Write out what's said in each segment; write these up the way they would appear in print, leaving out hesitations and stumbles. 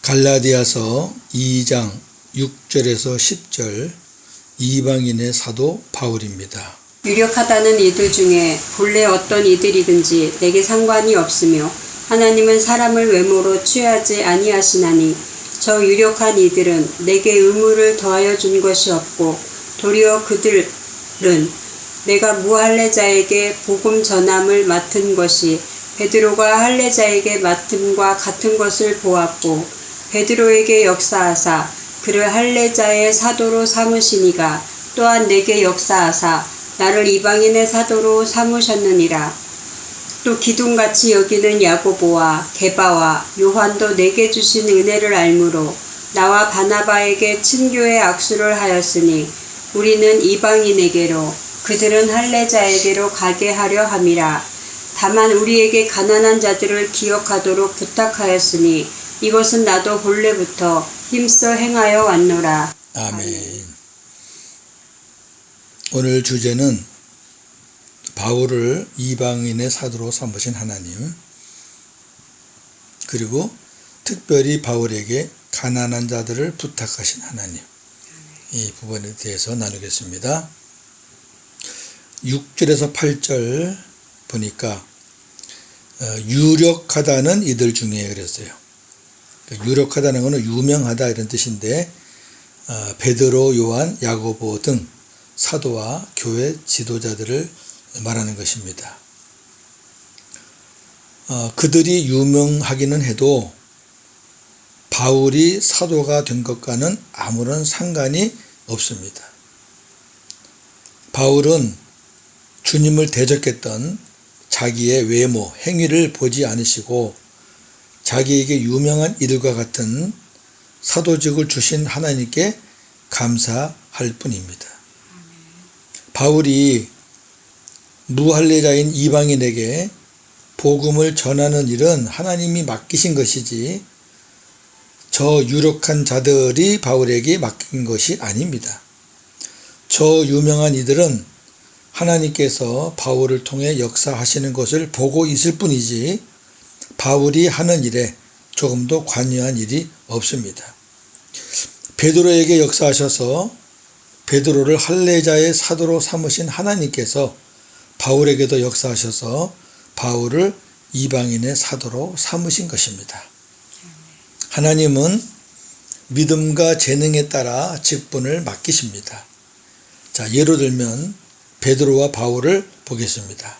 갈라디아서 2장 6절에서 10절 이방인의 사도 바울입니다. 유력하다는 이들 중에 본래 어떤 이들이든지 내게 상관이 없으며 하나님은 사람을 외모로 취하지 아니하시나니 저 유력한 이들은 내게 의무를 더하여 준 것이 없고 도리어 그들은 내가 무할례자에게 복음 전함을 맡은 것이 베드로가 할례자에게 맡음과 같은 것을 보았고 베드로에게 역사하사 그를 할례자의 사도로 삼으시니가 또한 내게 역사하사 나를 이방인의 사도로 삼으셨느니라. 또 기둥같이 여기는 야고보와 게바와 요한도 내게 주신 은혜를 알므로 나와 바나바에게 친교의 악수를 하였으니 우리는 이방인에게로 그들은 할례자에게로 가게 하려 함이라. 다만 우리에게 가난한 자들을 기억하도록 부탁하였으니 이것은 나도 본래부터 힘써 행하여 왔노라. 아멘. 오늘 주제는 바울을 이방인의 사도로 삼으신 하나님, 그리고 특별히 바울에게 가난한 자들을 부탁하신 하나님, 이 부분에 대해서 나누겠습니다. 6절에서 8절 보니까 유력하다는 이들 중에 그랬어요. 유력하다는 것은 유명하다 이런 뜻인데 베드로, 요한, 야고보 등 사도와 교회 지도자들을 말하는 것입니다. 그들이 유명하기는 해도 바울이 사도가 된 것과는 아무런 상관이 없습니다. 바울은 주님을 대적했던 자기의 외모, 행위를 보지 않으시고 자기에게 유명한 이들과 같은 사도직을 주신 하나님께 감사할 뿐입니다. 바울이 무할례자인 이방인에게 복음을 전하는 일은 하나님이 맡기신 것이지 저 유력한 자들이 바울에게 맡긴 것이 아닙니다. 저 유명한 이들은 하나님께서 바울을 통해 역사하시는 것을 보고 있을 뿐이지 바울이 하는 일에 조금도 관여한 일이 없습니다. 베드로에게 역사하셔서 베드로를 할례자의 사도로 삼으신 하나님께서 바울에게도 역사하셔서 바울을 이방인의 사도로 삼으신 것입니다. 하나님은 믿음과 재능에 따라 직분을 맡기십니다. 자, 예로 들면 베드로와 바울을 보겠습니다.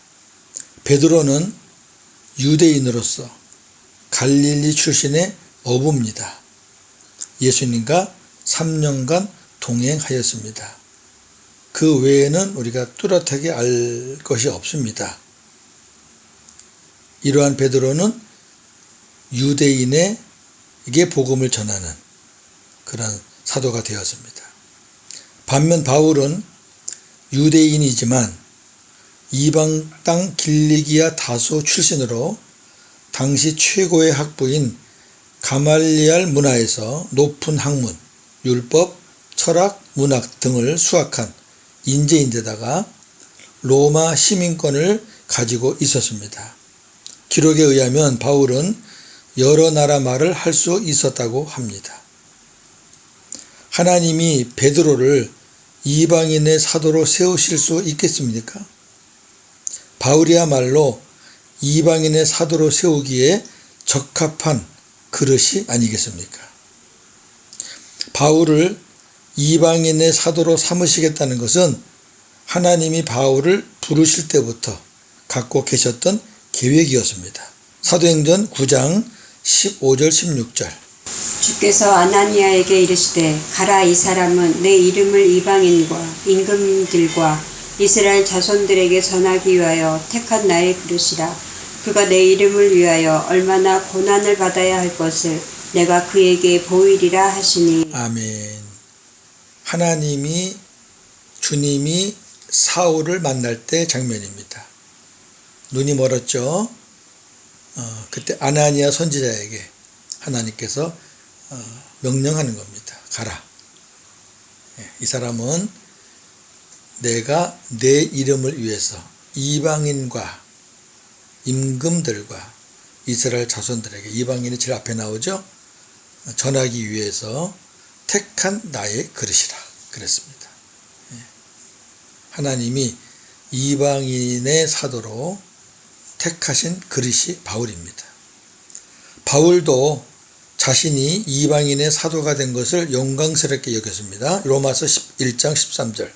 베드로는 유대인으로서 갈릴리 출신의 어부입니다. 예수님과 3년간 동행하였습니다. 그 외에는 우리가 뚜렷하게 알 것이 없습니다. 이러한 베드로는 유대인에게 복음을 전하는 그런 사도가 되었습니다. 반면 바울은 유대인이지만 이방 땅 길리기아 다소 출신으로 당시 최고의 학부인 가말리알 문화에서 높은 학문, 율법, 철학, 문학 등을 수학한 인재인데다가 로마 시민권을 가지고 있었습니다. 기록에 의하면 바울은 여러 나라 말을 할 수 있었다고 합니다. 하나님이 베드로를 이방인의 사도로 세우실 수 있겠습니까? 바울이야말로 이방인의 사도로 세우기에 적합한 그릇이 아니겠습니까? 바울을 이방인의 사도로 삼으시겠다는 것은 하나님이 바울을 부르실 때부터 갖고 계셨던 계획이었습니다. 사도행전 9장 15절 16절 주께서 아나니아에게 이르시되 가라, 이 사람은 내 이름을 이방인과 임금들과 이스라엘 자손들에게 전하기 위하여 택한 나의 그릇이라. 그가 내 이름을 위하여 얼마나 고난을 받아야 할 것을 내가 그에게 보이리라 하시니. 아멘. 하나님이 주님이 사울을 만날 때 장면입니다. 눈이 멀었죠. 그때 아나니아 선지자에게 하나님께서 명령하는 겁니다. 가라. 이 사람은 내가 내 이름을 위해서 이방인과 임금들과 이스라엘 자손들에게, 이방인이 제일 앞에 나오죠. 전하기 위해서 택한 나의 그릇이라 그랬습니다. 하나님이 이방인의 사도로 택하신 그릇이 바울입니다. 바울도 자신이 이방인의 사도가 된 것을 영광스럽게 여겼습니다. 로마서 1장 13절.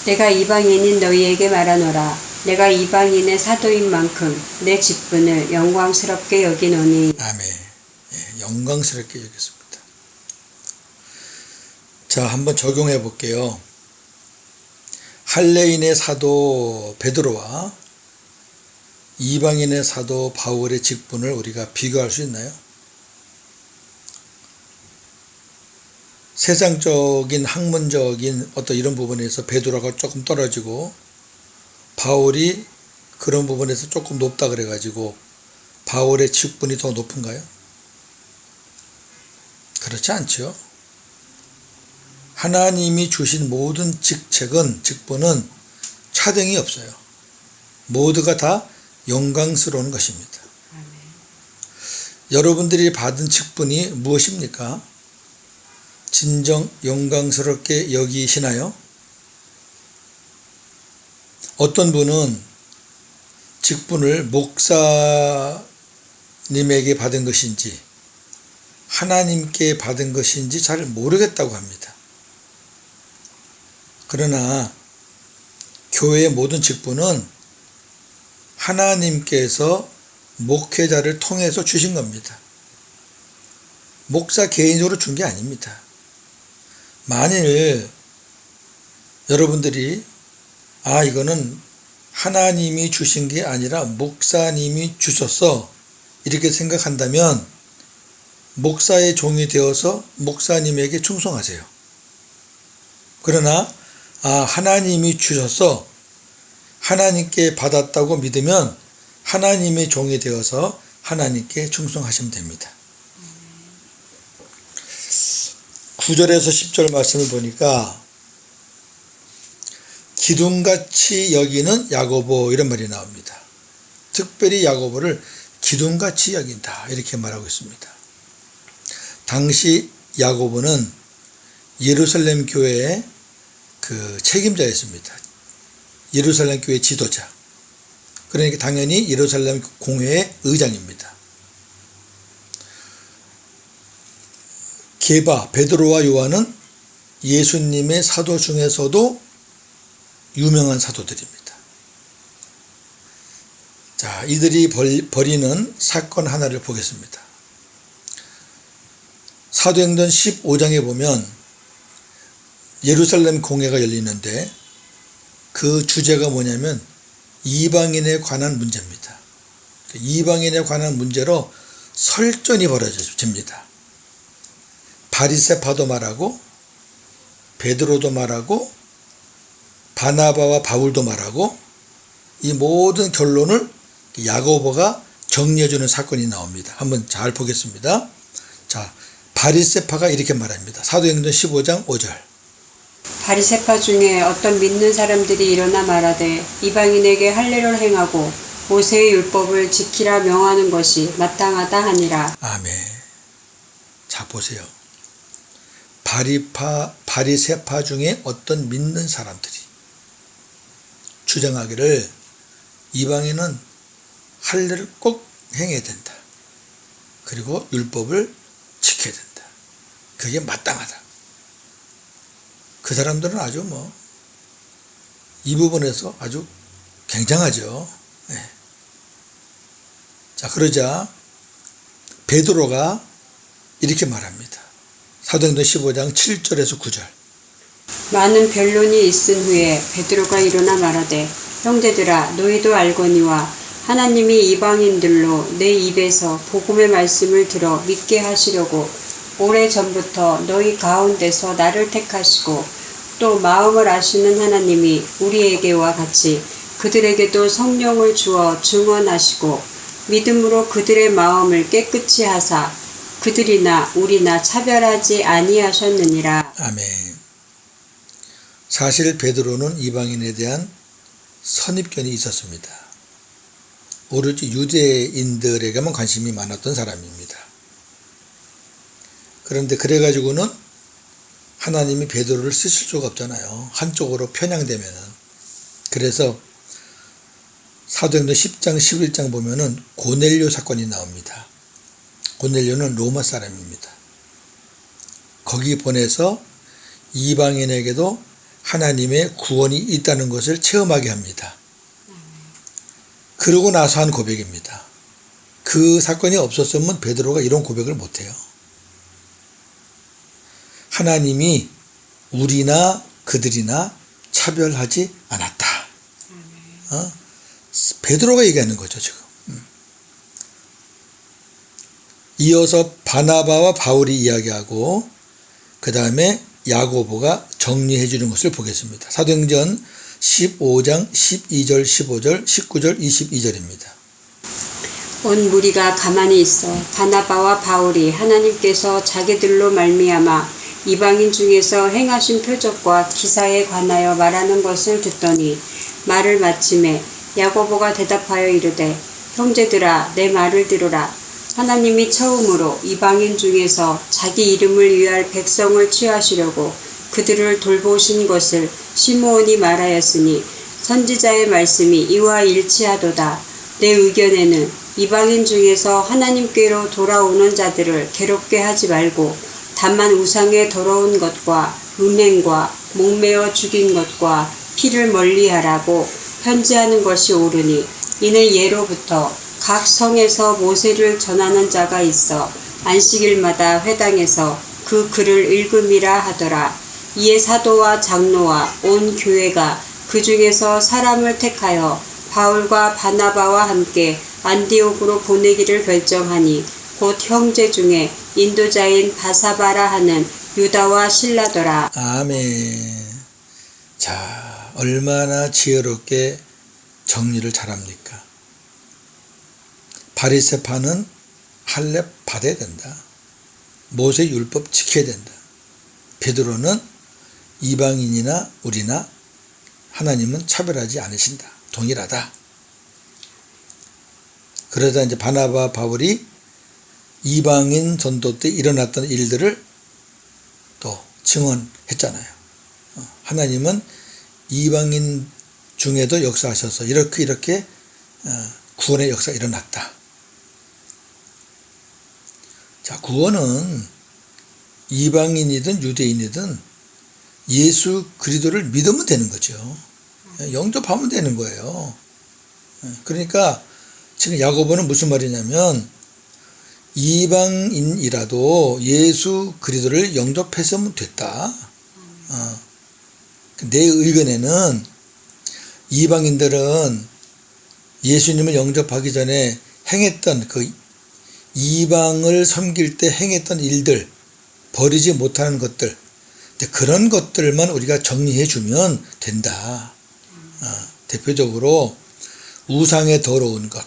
내가 이방인인 너희에게 말하노라. 내가 이방인의 사도인 만큼 내 직분을 영광스럽게 여기노니. 아멘. 영광스럽게 여겼습니다. 자, 한번 적용해 볼게요. 할례인의 사도 베드로와 이방인의 사도 바울의 직분을 우리가 비교할 수 있나요? 세상적인 학문적인 어떤 이런 부분에서 베드로가 조금 떨어지고 바울이 그런 부분에서 조금 높다 그래가지고 바울의 직분이 더 높은가요? 그렇지 않죠. 하나님이 주신 모든 직분은 차등이 없어요. 모두가 다 영광스러운 것입니다. 여러분들이 받은 직분이 무엇입니까? 진정 영광스럽게 여기시나요? 어떤 분은 직분을 목사님에게 받은 것인지 하나님께 받은 것인지 잘 모르겠다고 합니다. 그러나 교회의 모든 직분은 하나님께서 목회자를 통해서 주신 겁니다. 목사 개인적으로 준 게 아닙니다. 만일 여러분들이 이거는 하나님이 주신 게 아니라 목사님이 주셨어 이렇게 생각한다면 목사의 종이 되어서 목사님에게 충성하세요. 그러나 하나님이 주셔서 하나님께 받았다고 믿으면 하나님의 종이 되어서 하나님께 충성하시면 됩니다. 9절에서 10절 말씀을 보니까 기둥같이 여기는 야고보 이런 말이 나옵니다. 특별히 야고보를 기둥같이 여긴다 이렇게 말하고 있습니다. 당시 야고보는 예루살렘 교회의 그 책임자였습니다. 예루살렘 교회 지도자. 그러니까 당연히 예루살렘 공회의 의장입니다. 게바, 베드로와 요한은 예수님의 사도 중에서도 유명한 사도들입니다. 자, 이들이 벌이는 사건 하나를 보겠습니다. 사도행전 15장에 보면 예루살렘 공회가 열리는데 그 주제가 뭐냐면 이방인에 관한 문제입니다. 이방인에 관한 문제로 설전이 벌어집니다. 바리새파도 말하고 베드로도 말하고 바나바와 바울도 말하고 이 모든 결론을 야고보가 정리해주는 사건이 나옵니다. 한번 잘 보겠습니다. 자, 바리새파가 이렇게 말합니다. 사도행전 15장 5절. 바리새파 중에 어떤 믿는 사람들이 일어나 말하되 이방인에게 할례를 행하고 모세의 율법을 지키라 명하는 것이 마땅하다 하니라. 아멘. 자, 보세요. 바리새파 중에 어떤 믿는 사람들이 주장하기를 이방인은 할례를 꼭 행해야 된다. 그리고 율법을 지켜야 된다. 그게 마땅하다. 그 사람들은 아주 이 부분에서 아주 굉장하죠. 네. 자, 그러자 베드로가 이렇게 말합니다. 사도행전 15장 7절에서 9절. 많은 변론이 있은 후에 베드로가 일어나 말하되 형제들아 너희도 알거니와 하나님이 이방인들로 내 입에서 복음의 말씀을 들어 믿게 하시려고 오래전부터 너희 가운데서 나를 택하시고 또 마음을 아시는 하나님이 우리에게와 같이 그들에게도 성령을 주어 증언하시고 믿음으로 그들의 마음을 깨끗이 하사 그들이나 우리나 차별하지 아니하셨느니라. 아멘. 사실 베드로는 이방인에 대한 선입견이 있었습니다. 오로지 유대인들에게만 관심이 많았던 사람입니다. 그런데 그래가지고는 하나님이 베드로를 쓰실 수가 없잖아요. 한쪽으로 편향되면은. 그래서 사도행전 10장 11장 보면은 고넬료 사건이 나옵니다. 고넬료는 로마 사람입니다. 거기 보내서 이방인에게도 하나님의 구원이 있다는 것을 체험하게 합니다. 그러고 나서 한 고백입니다. 그 사건이 없었으면 베드로가 이런 고백을 못해요. 하나님이 우리나 그들이나 차별하지 않았다. 베드로가 얘기하는 거죠, 지금. 이어서 바나바와 바울이 이야기하고 그 다음에 야고보가 정리해 주는 것을 보겠습니다. 사도행전 15장 12절 15절 19절 22절입니다. 온 무리가 가만히 있어 바나바와 바울이 하나님께서 자기들로 말미암아 이방인 중에서 행하신 표적과 기사에 관하여 말하는 것을 듣더니 말을 마침에 야고보가 대답하여 이르되 형제들아 내 말을 들으라. 하나님이 처음으로 이방인 중에서 자기 이름을 위할 백성을 취하시려고 그들을 돌보신 것을 시므온이 말하였으니 선지자의 말씀이 이와 일치하도다. 내 의견에는 이방인 중에서 하나님께로 돌아오는 자들을 괴롭게 하지 말고 다만 우상의 더러운 것과 음행과 목매어 죽인 것과 피를 멀리하라고 편지하는 것이 옳으니 이는 예로부터 각 성에서 모세를 전하는 자가 있어 안식일마다 회당에서 그 글을 읽음이라 하더라. 이에 사도와 장로와 온 교회가 그 중에서 사람을 택하여 바울과 바나바와 함께 안디옥으로 보내기를 결정하니 곧 형제 중에 인도자인 바사바라 하는 유다와 실라더라. 아멘. 자, 얼마나 지혜롭게 정리를 잘합니까? 바리새파는 할례 받아야 된다. 모세 율법 지켜야 된다. 베드로는 이방인이나 우리나 하나님은 차별하지 않으신다. 동일하다. 그러다 이제 바나바 바울이 이방인 전도 때 일어났던 일들을 또 증언했잖아요. 하나님은 이방인 중에도 역사하셔서 이렇게 구원의 역사가 일어났다. 자, 구원은 이방인이든 유대인이든 예수 그리스도를 믿으면 되는 거죠. 영접하면 되는 거예요. 그러니까 지금 야고보는 무슨 말이냐면 이방인이라도 예수 그리스도를 영접했으면 됐다. 내 의견에는 이방인들은 예수님을 영접하기 전에 행했던 그 이방을 섬길 때 행했던 일들, 버리지 못하는 것들, 그런 것들만 우리가 정리해 주면 된다. 대표적으로 우상의 더러운 것.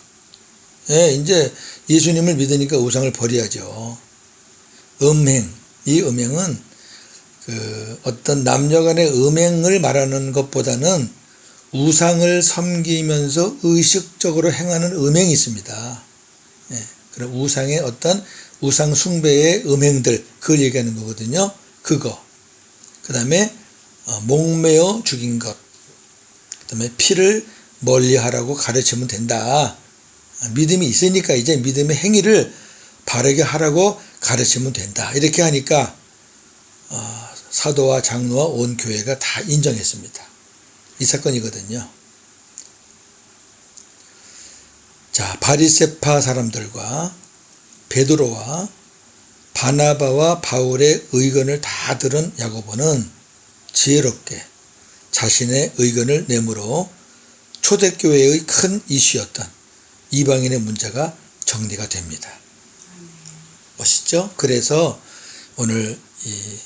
이제 예수님을 믿으니까 우상을 버려야죠. 음행, 이 음행은 어떤 남녀간의 음행을 말하는 것보다는 우상을 섬기면서 의식적으로 행하는 음행이 있습니다. 그런 우상의 어떤 우상 숭배의 음행들, 그걸 얘기하는 거거든요. 그거. 그 다음에 목매어 죽인 것. 그 다음에 피를 멀리하라고 가르치면 된다. 믿음이 있으니까 이제 믿음의 행위를 바르게 하라고 가르치면 된다. 이렇게 하니까 사도와 장로와 온 교회가 다 인정했습니다. 이 사건이거든요. 자, 바리새파 사람들과 베드로와 바나바와 바울의 의견을 다 들은 야고보는 지혜롭게 자신의 의견을 내므로 초대교회의 큰 이슈였던 이방인의 문제가 정리가 됩니다. 멋있죠? 그래서 오늘 이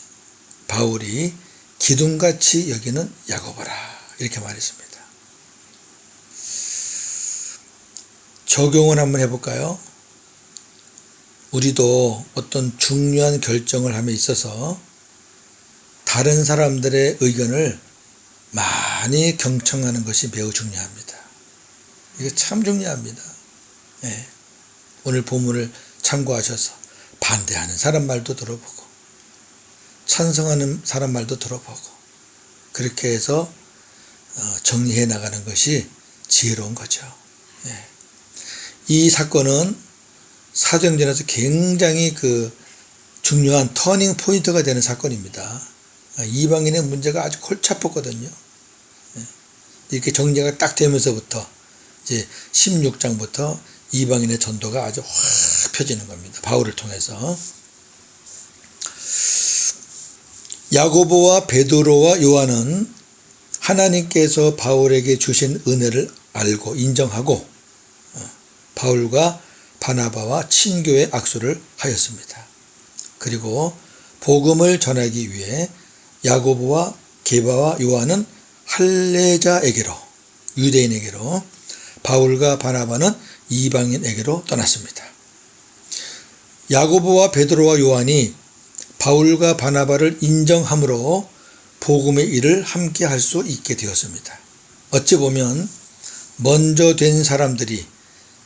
바울이 기둥같이 여기는 야고보라 이렇게 말했습니다. 적용을 한번 해볼까요? 우리도 어떤 중요한 결정을 함에 있어서 다른 사람들의 의견을 많이 경청하는 것이 매우 중요합니다. 이게 참 중요합니다. 오늘 본문을 참고하셔서 반대하는 사람 말도 들어보고 찬성하는 사람 말도 들어보고 그렇게 해서 정리해 나가는 것이 지혜로운 거죠. 예. 이 사건은 사도행전에서 굉장히 중요한 터닝 포인트가 되는 사건입니다. 이방인의 문제가 아주 골치 아팠거든요. 이렇게 정리가 딱 되면서부터 이제 16장부터 이방인의 전도가 아주 확 펴지는 겁니다. 바울을 통해서. 야고보와 베드로와 요한은 하나님께서 바울에게 주신 은혜를 알고 인정하고 바울과 바나바와 친교의 악수를 하였습니다. 그리고 복음을 전하기 위해 야고보와 게바와 요한은 할례자에게로, 유대인에게로, 바울과 바나바는 이방인에게로 떠났습니다. 야고보와 베드로와 요한이 바울과 바나바를 인정함으로 복음의 일을 함께 할 수 있게 되었습니다. 어찌 보면 먼저 된 사람들이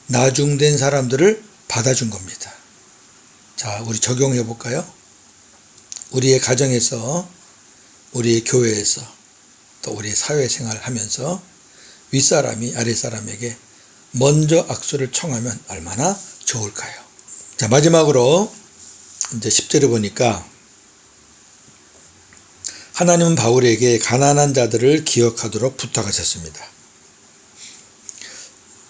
나중된 사람들을 받아준 겁니다. 자, 우리 적용해 볼까요? 우리의 가정에서, 우리의 교회에서, 또 우리의 사회생활 하면서 윗사람이 아랫사람에게 먼저 악수를 청하면 얼마나 좋을까요? 자, 마지막으로 이제 10절에 보니까 하나님은 바울에게 가난한 자들을 기억하도록 부탁하셨습니다.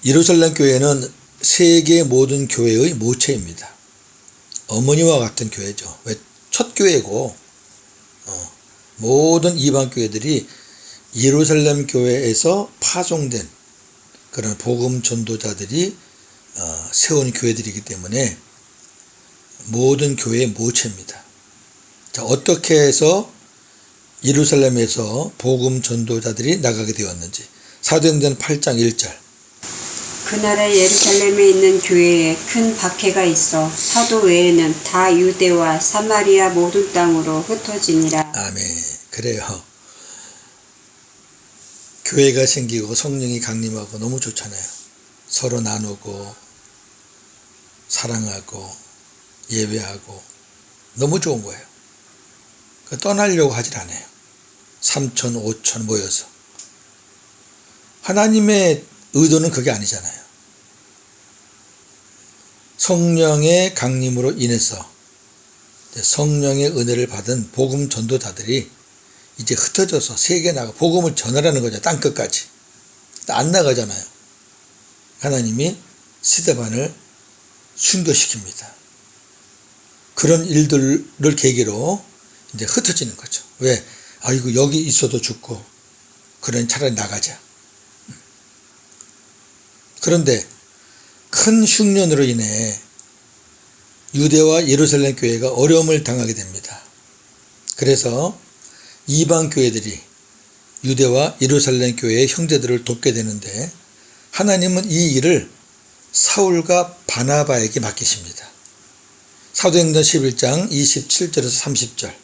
예루살렘 교회는 세계 모든 교회의 모체입니다. 어머니와 같은 교회죠. 왜? 첫 교회고 모든 이방 교회들이 예루살렘 교회에서 파송된 그런 복음 전도자들이 세운 교회들이기 때문에 모든 교회의 모체입니다. 자, 어떻게 해서 예루살렘에서 복음 전도자들이 나가게 되었는지 사도행전 8장 1절. 그날에 예루살렘에 있는 교회에 큰 박해가 있어 사도 외에는 다 유대와 사마리아 모든 땅으로 흩어지니라. 아멘. 그래요. 교회가 생기고 성령이 강림하고 너무 좋잖아요. 서로 나누고 사랑하고 예배하고 너무 좋은 거예요. 떠나려고 하질 않아요. 3천, 5천 모여서. 하나님의 의도는 그게 아니잖아요. 성령의 강림으로 인해서 성령의 은혜를 받은 복음 전도자들이 이제 흩어져서 세계에 나가 복음을 전하라는 거죠. 땅끝까지. 안 나가잖아요. 하나님이 스데반을 순교시킵니다. 그런 일들을 계기로 이제 흩어지는 거죠. 왜? 아이고 여기 있어도 죽고 그러니 차라리 나가자. 그런데 큰 흉년으로 인해 유대와 예루살렘 교회가 어려움을 당하게 됩니다. 그래서 이방 교회들이 유대와 예루살렘 교회의 형제들을 돕게 되는데 하나님은 이 일을 사울과 바나바에게 맡기십니다. 사도행전 11장 27절에서 30절.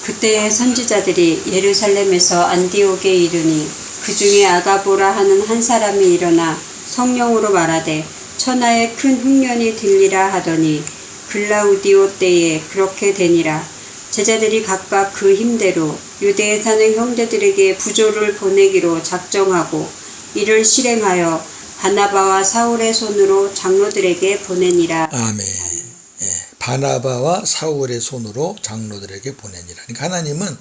그때의 선지자들이 예루살렘에서 안디옥에 이르니 그 중에 아가보라 하는 한 사람이 일어나 성령으로 말하되 천하에 큰 흉년이 들리라 하더니 글라우디오 때에 그렇게 되니라. 제자들이 각각 그 힘대로 유대에 사는 형제들에게 부조를 보내기로 작정하고 이를 실행하여 바나바와 사울의 손으로 장로들에게 보내니라. 아멘. 예, 바나바와 사울의 손으로 장로들에게 보내니라. 그러니까 하나님은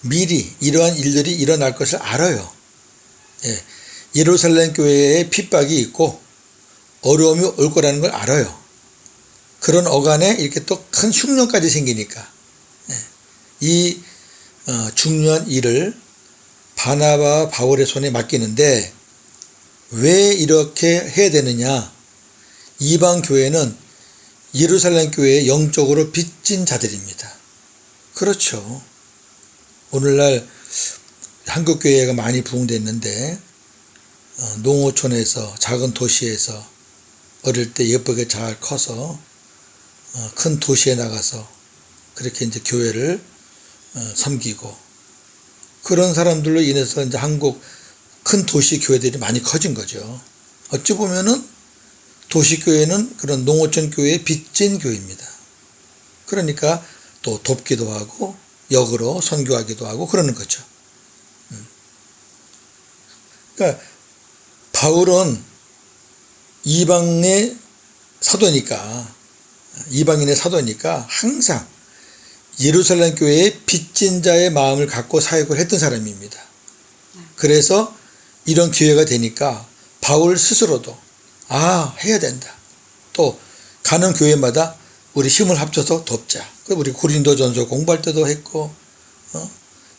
미리 이러한 일들이 일어날 것을 알아요. 예, 예루살렘 교회에 핍박이 있고 어려움이 올 거라는 걸 알아요. 그런 어간에 이렇게 또 큰 흉년까지 생기니까 이 중요한 일을 바나바와 바울의 손에 맡기는데 왜 이렇게 해야 되느냐? 이방 교회는 예루살렘 교회의 영적으로 빚진 자들입니다. 그렇죠. 오늘날 한국 교회가 많이 부흥됐는데 농어촌에서 작은 도시에서 어릴 때 예쁘게 잘 커서 큰 도시에 나가서 그렇게 이제 교회를 섬기고 그런 사람들로 인해서 이제 한국 큰 도시 교회들이 많이 커진 거죠. 어찌 보면은 도시 교회는 그런 농어촌 교회의 빚진 교회입니다. 그러니까 또 돕기도 하고 역으로 선교하기도 하고 그러는 거죠. 그러니까 바울은 이방인의 사도니까 항상 예루살렘 교회의 빚진 자의 마음을 갖고 사역을 했던 사람입니다. 그래서 이런 기회가 되니까 바울 스스로도 해야 된다. 또 가는 교회마다 우리 힘을 합쳐서 돕자. 우리 고린도전서 공부할 때도 했고,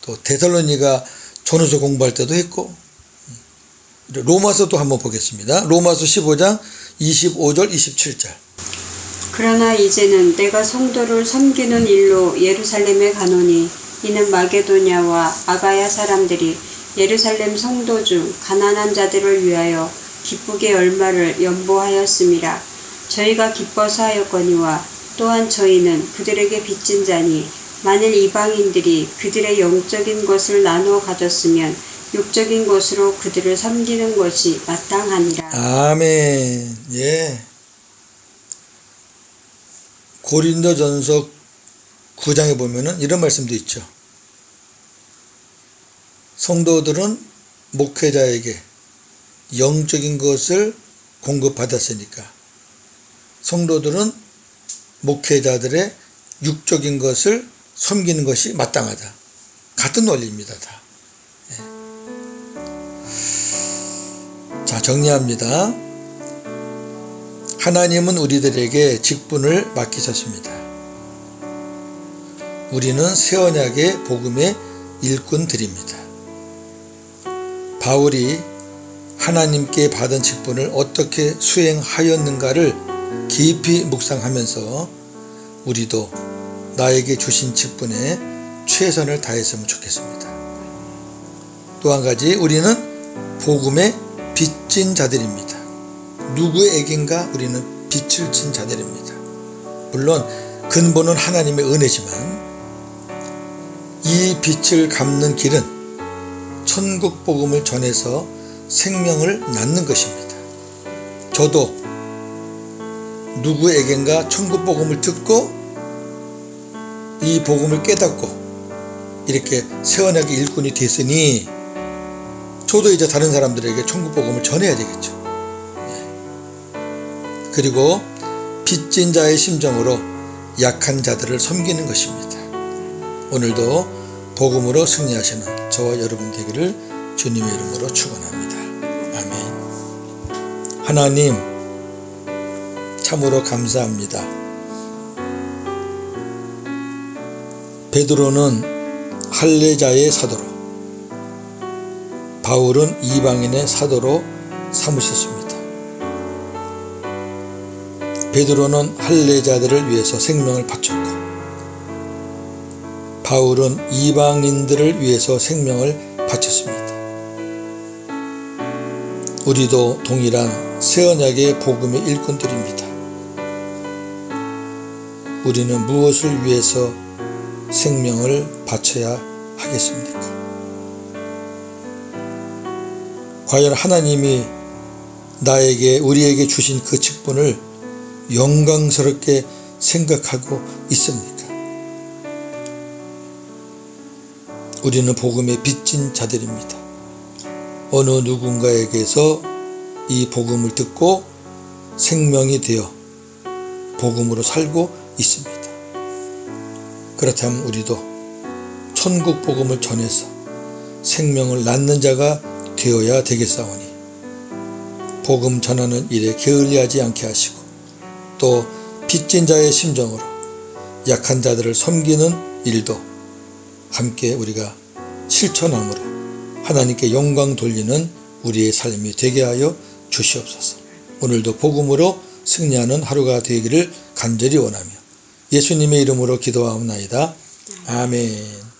또 데살로니가 전후서 공부할 때도 했고, 로마서도 한번 보겠습니다. 로마서 15장 25절 27절. 그러나 이제는 내가 성도를 섬기는 일로 예루살렘에 가노니 이는 마게도냐와 아가야 사람들이 예루살렘 성도 중 가난한 자들을 위하여 기쁘게 얼마를 연보하였음이라. 저희가 기뻐서 하였거니와 또한 저희는 그들에게 빚진 자니 만일 이방인들이 그들의 영적인 것을 나누어 가졌으면 육적인 것으로 그들을 섬기는 것이 마땅하니라. 아멘. 예. 고린도전서 9장에 보면은 이런 말씀도 있죠. 성도들은 목회자에게 영적인 것을 공급받았으니까 성도들은 목회자들의 육적인 것을 섬기는 것이 마땅하다. 같은 원리입니다. 다. 자, 정리합니다. 하나님은 우리들에게 직분을 맡기셨습니다. 우리는 새 언약의 복음의 일꾼들입니다. 바울이 하나님께 받은 직분을 어떻게 수행하였는가를 깊이 묵상하면서 우리도 나에게 주신 직분에 최선을 다했으면 좋겠습니다. 또 한 가지, 우리는 복음의 빚진 자들입니다. 누구에겐가 우리는 빚을 진 자들입니다. 물론 근본은 하나님의 은혜지만 이 빚을 갚는 길은 천국 복음을 전해서 생명을 낳는 것입니다. 저도 누구에겐가 천국 복음을 듣고 이 복음을 깨닫고 이렇게 새 언약의 일꾼이 됐으니 저도 이제 다른 사람들에게 천국 복음을 전해야 되겠죠. 그리고 빚진 자의 심정으로 약한 자들을 섬기는 것입니다. 오늘도 복음으로 승리하시는 저와 여러분 되기를 주님의 이름으로 축원합니다. 아멘. 하나님, 참으로 감사합니다. 베드로는 할례자의 사도로, 바울은 이방인의 사도로 삼으셨습니다. 베드로는 할례자들을 위해서 생명을 바쳤고 바울은 이방인들을 위해서 생명을 바쳤습니다. 우리도 동일한 새 언약의 복음의 일꾼들입니다. 우리는 무엇을 위해서 생명을 바쳐야 하겠습니까? 과연 하나님이 우리에게 주신 그 직분을 영광스럽게 생각하고 있습니까? 우리는 복음에 빚진 자들입니다. 어느 누군가에게서 이 복음을 듣고 생명이 되어 복음으로 살고 있습니다. 그렇다면 우리도 천국 복음을 전해서 생명을 낳는 자가 되어야 되겠사오니 복음 전하는 일에 게을리하지 않게 하시고 또 빚진 자의 심정으로 약한 자들을 섬기는 일도 함께 우리가 실천함으로 하나님께 영광 돌리는 우리의 삶이 되게 하여 주시옵소서. 오늘도 복음으로 승리하는 하루가 되기를 간절히 원하며 예수님의 이름으로 기도하옵나이다. 아멘.